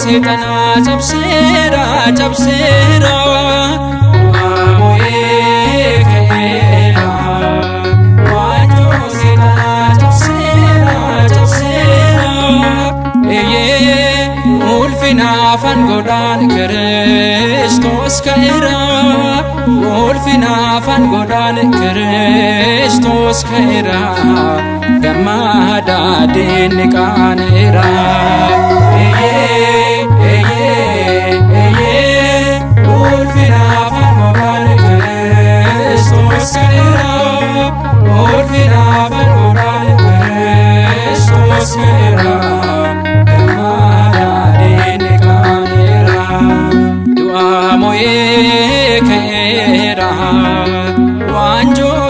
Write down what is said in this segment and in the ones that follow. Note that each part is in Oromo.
Setana jabsera jabsera amoye kera wanjo setana jabsera jabsera eye ulfina fan godan Kristos kaira ulfina fan godan Kristos kaira gamada din kanera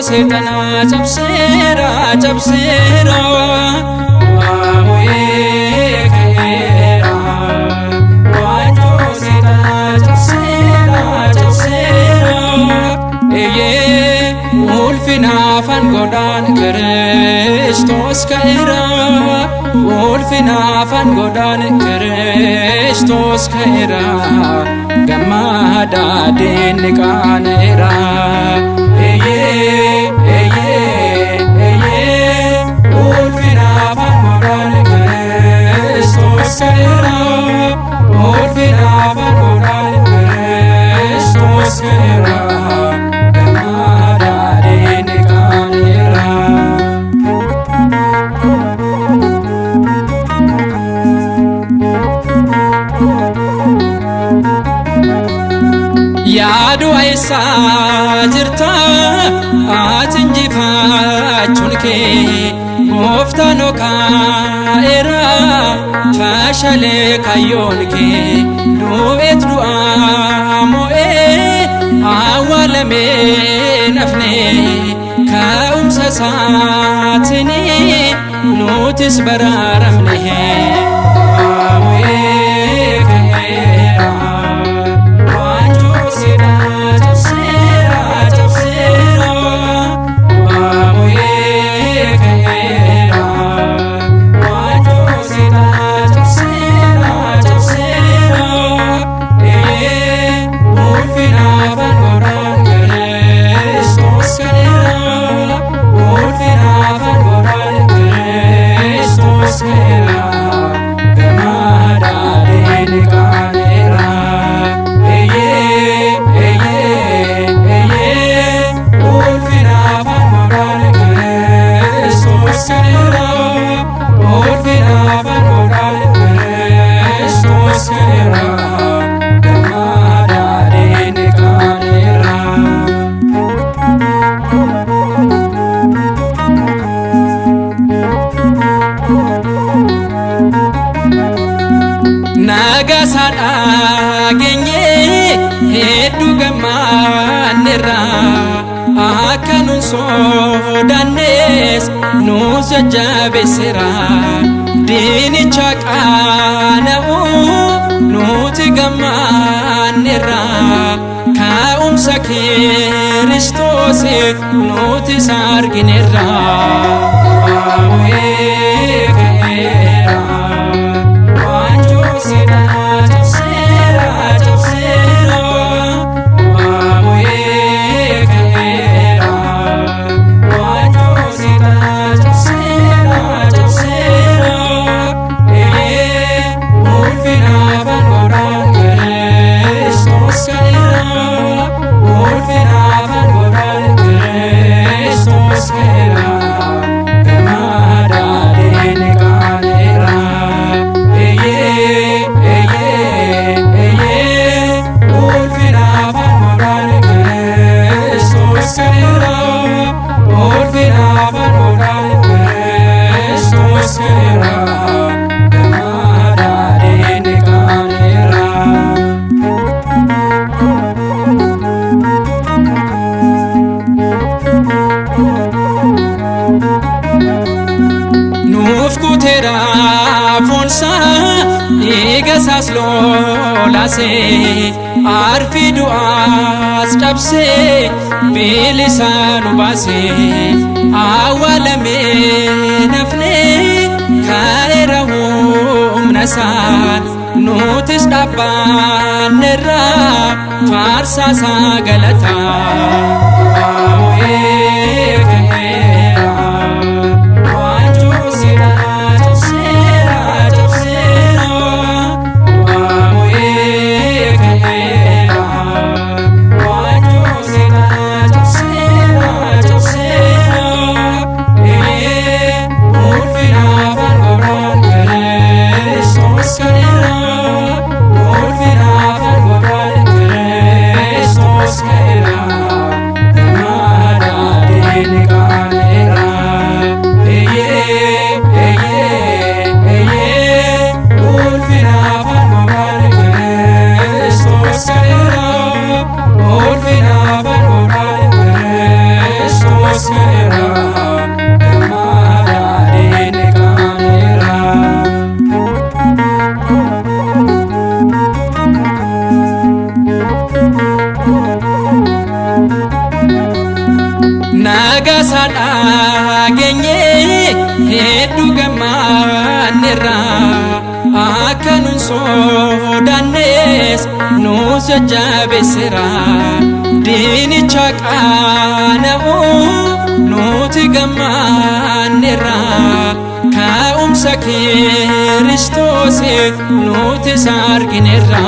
Setana jabsera jabsera amoye kera wanjo setana jabsera jabsera eye ulfina fan godan Kristos kaira ulfina fan godan Kristos kaira gamada din kanera Yaadu aisa jirta atinjifachuun kee gooftaan kaa'eera fashalee kayyoon kee du'eet du'aa mo'ee awwaalamee nafne ka'umsa isaatiin nutis baraaramne Nagasadha genye heddu gammanirra akka nun sodannes nus jajjabeessira diinicha qaana'u nuti gammanirra ka'umsa Kiristoos nuti arginerra Gamada din kanera gorsa dhiigasaas lolaasee arfii du'aas cabsee bilisaa nu baasee awwaalamee nafnee ka'eera humna isaan nutis dhaabbanneerra faarsaa isaa galataa. Nagaasa dhageenye hedduu gammanneerra akka nun sodaannes nus jajjabeesseera diinicha qaana'u nuti gammanneerra ka'umsa Kiristoos nutis argineerra.